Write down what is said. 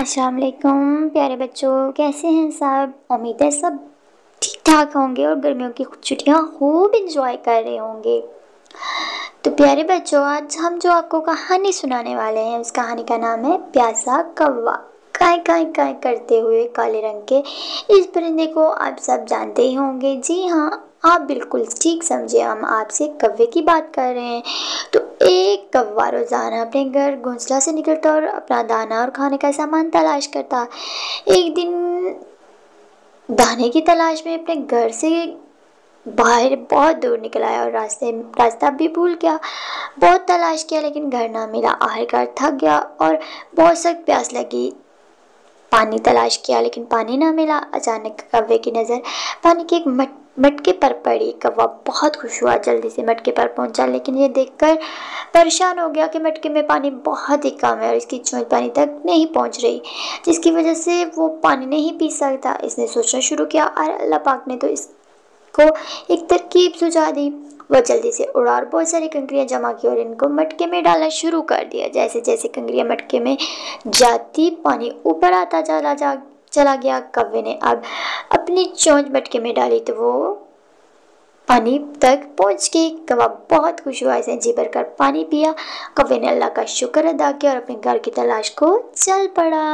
अस्सलाम वालेकुम प्यारे बच्चों, कैसे हैं सब। उम्मीद है सब ठीक ठाक होंगे और गर्मियों की छुट्टियां खूब इंजॉय कर रहे होंगे। तो प्यारे बच्चों, आज हम जो आपको कहानी सुनाने वाले हैं उस कहानी का नाम है प्यासा कौवा। काय काय काय करते हुए काले रंग के इस परिंदे को आप सब जानते ही होंगे। जी हाँ, आप बिल्कुल ठीक समझे, हम आपसे कौवे की बात कर रहे हैं। तो एक कौवा रोजाना अपने घर घोंसला से निकलता और अपना दाना और खाने का सामान तलाश करता। एक दिन दाने की तलाश में अपने घर से बाहर बहुत दूर निकल आया और रास्ता भी भूल गया। बहुत तलाश किया लेकिन घर ना मिला। आखिरकार थक गया और बहुत सख्त प्यास लगी। पानी तलाश किया लेकिन पानी ना मिला। अचानक कौवे की नज़र पानी के एक मटके पर पड़ी। कौवा बहुत खुश हुआ, जल्दी से मटके पर पहुंचा, लेकिन ये देखकर परेशान हो गया कि मटके में पानी बहुत ही कम है और इसकी चोंच पानी तक नहीं पहुंच रही, जिसकी वजह से वो पानी नहीं पी सकता। इसने सोचना शुरू किया और अल्लाह पाक ने तो इसको एक तरकीब सुझा दी। वह जल्दी से उड़ा और बहुत सारी कंकरियां जमा की और इनको मटके में डालना शुरू कर दिया। जैसे जैसे कंकरियां मटके में जाती, पानी ऊपर आता चला गया। कौवे ने अब अपनी चोंच मटके में डाली तो वो पानी तक पहुंच गई। कौवा बहुत खुश हुआ, इसने जी भरकर पानी पिया। कौवे ने अल्लाह का शुक्र अदा किया और अपने घर की तलाश को चल पड़ा।